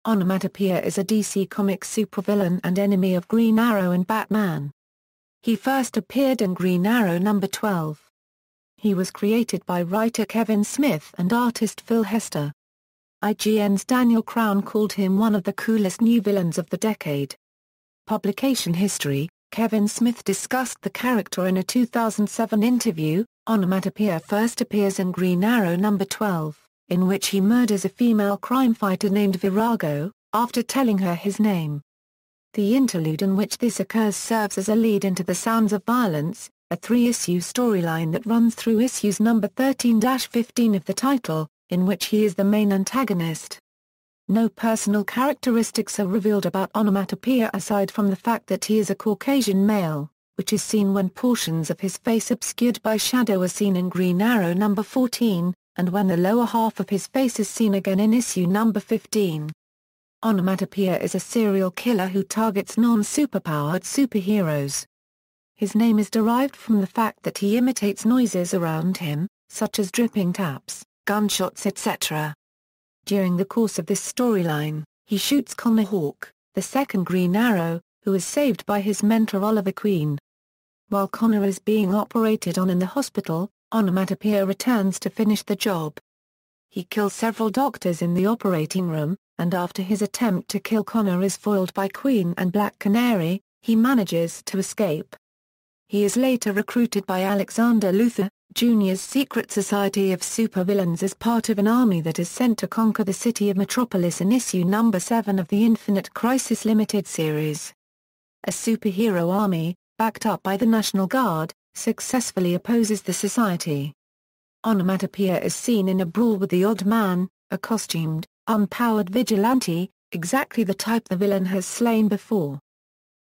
Onomatopoeia is a DC Comics supervillain and enemy of Green Arrow and Batman. He first appeared in Green Arrow number 12. He was created by writer Kevin Smith and artist Phil Hester. IGN's Daniel Crown called him one of the coolest new villains of the decade. Publication history: Kevin Smith discussed the character in a 2007 interview. Onomatopoeia first appears in Green Arrow number 12, in which he murders a female crime fighter named Virago, after telling her his name. The interlude in which this occurs serves as a lead into The Sounds of Violence, a 3-issue storyline that runs through issues number 13-15 of the title, in which he is the main antagonist. No personal characteristics are revealed about Onomatopoeia aside from the fact that he is a Caucasian male, which is seen when portions of his face obscured by shadow are seen in Green Arrow number 14, and when the lower half of his face is seen again in issue number 15. Onomatopoeia is a serial killer who targets non-superpowered superheroes. His name is derived from the fact that he imitates noises around him, such as dripping taps, gunshots etc. During the course of this storyline, he shoots Connor Hawke, the second Green Arrow, who is saved by his mentor Oliver Queen. While Connor is being operated on in the hospital, Onomatopoeia returns to finish the job. He kills several doctors in the operating room, and after his attempt to kill Connor is foiled by Queen and Black Canary, he manages to escape. He is later recruited by Alexander Luthor, Jr.'s secret society of supervillains as part of an army that is sent to conquer the city of Metropolis in issue number 7 of the Infinite Crisis Limited series. A superhero army, backed up by the National Guard, successfully opposes the society. Onomatopoeia is seen in a brawl with the Odd Man, a costumed, unpowered vigilante, exactly the type the villain has slain before.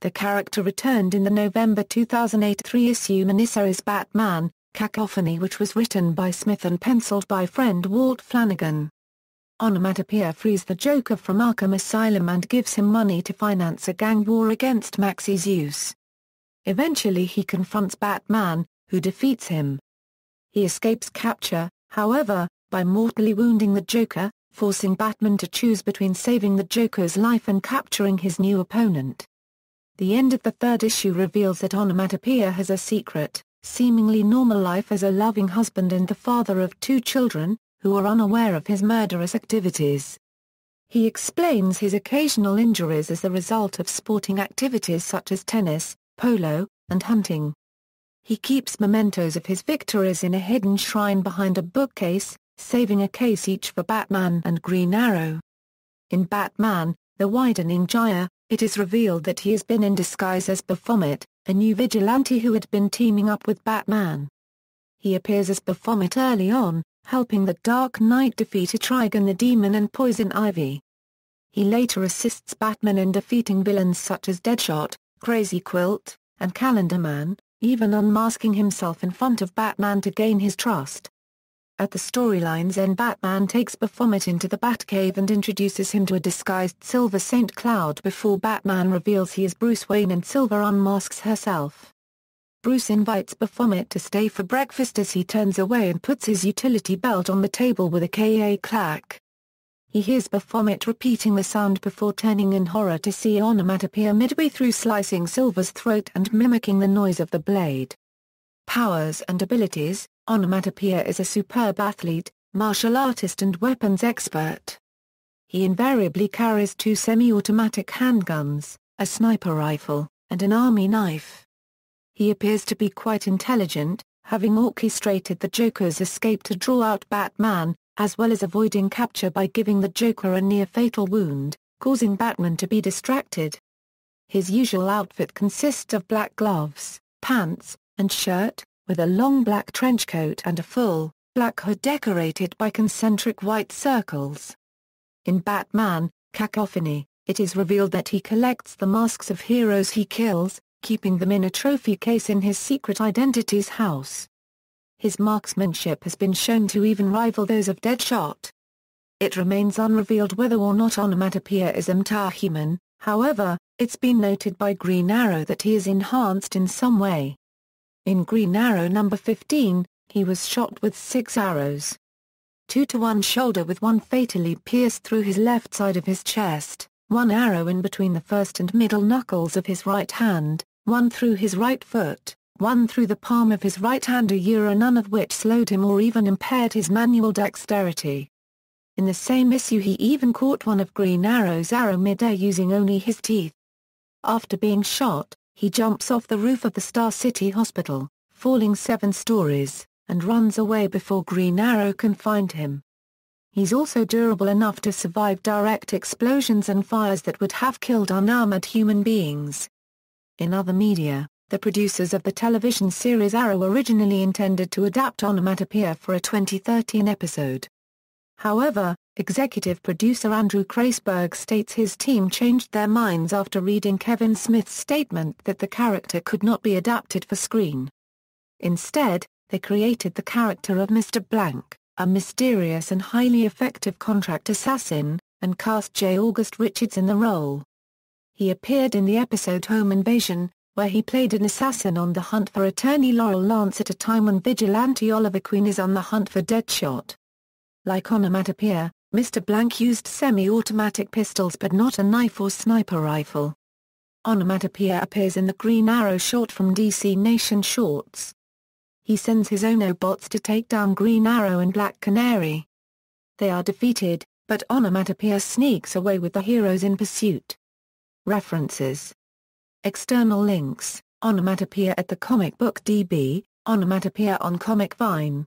The character returned in the November 2008 3-issue miniseries Batman, Cacophony, which was written by Smith and penciled by friend Walt Flanagan. Onomatopoeia frees the Joker from Arkham Asylum and gives him money to finance a gang war against Max's use. Eventually he confronts Batman, who defeats him. He escapes capture, however, by mortally wounding the Joker, forcing Batman to choose between saving the Joker's life and capturing his new opponent. The end of the third issue reveals that Onomatopoeia has a secret, seemingly normal life as a loving husband and the father of 2 children, who are unaware of his murderous activities. He explains his occasional injuries as the result of sporting activities such as tennis, polo, and hunting. He keeps mementos of his victories in a hidden shrine behind a bookcase, saving a case each for Batman and Green Arrow. In Batman, The Widening Gyre, it is revealed that he has been in disguise as Baphomet, a new vigilante who had been teaming up with Batman. He appears as Baphomet early on, helping the Dark Knight defeat Etrigan the Demon and Poison Ivy. He later assists Batman in defeating villains such as Deadshot, Crazy Quilt, and Calendar Man, even unmasking himself in front of Batman to gain his trust. At the storyline's end, Batman takes Baphomet into the Batcave and introduces him to a disguised Silver St. Cloud before Batman reveals he is Bruce Wayne and Silver unmasks herself. Bruce invites Baphomet to stay for breakfast as he turns away and puts his utility belt on the table with a K.A. clack. He hears Baphomet repeating the sound before turning in horror to see Onomatopoeia midway through slicing Silver's throat and mimicking the noise of the blade. Powers and abilities: Onomatopoeia is a superb athlete, martial artist and weapons expert. He invariably carries 2 semi-automatic handguns, a sniper rifle, and an army knife. He appears to be quite intelligent, having orchestrated the Joker's escape to draw out Batman, as well as avoiding capture by giving the Joker a near-fatal wound, causing Batman to be distracted. His usual outfit consists of black gloves, pants, and shirt, with a long black trench coat and a full, black hood decorated by concentric white circles. In Batman, Cacophony, it is revealed that he collects the masks of heroes he kills, keeping them in a trophy case in his secret identity's house. His marksmanship has been shown to even rival those of Deadshot. It remains unrevealed whether or not Onomatopoeia is a metahuman, however, it's been noted by Green Arrow that he is enhanced in some way. In Green Arrow number 15, he was shot with 6 arrows. 2-to-1 shoulder with one fatally pierced through his left side of his chest, one arrow in between the first and middle knuckles of his right hand, one through his right foot, one through the palm of his right hand, none of which slowed him or even impaired his manual dexterity. In the same issue he even caught one of Green Arrow's arrow mid-air using only his teeth. After being shot, he jumps off the roof of the Star City Hospital, falling 7 stories, and runs away before Green Arrow can find him. He's also durable enough to survive direct explosions and fires that would have killed unarmored human beings. In other media, the producers of the television series Arrow originally intended to adapt Onomatopoeia for a 2013 episode. However, executive producer Andrew Kreisberg states his team changed their minds after reading Kevin Smith's statement that the character could not be adapted for screen. Instead, they created the character of Mr. Blank, a mysterious and highly effective contract assassin, and cast J. August Richards in the role. He appeared in the episode Home Invasion, where he played an assassin on the hunt for attorney Laurel Lance at a time when vigilante Oliver Queen is on the hunt for Deadshot. Like Onomatopoeia, Mr. Blank used semi-automatic pistols but not a knife or sniper rifle. Onomatopoeia appears in the Green Arrow short from DC Nation Shorts. He sends his Onobots to take down Green Arrow and Black Canary. They are defeated, but Onomatopoeia sneaks away with the heroes in pursuit. References. External links: Onomatopoeia at the Comic Book DB, Onomatopoeia on Comic Vine.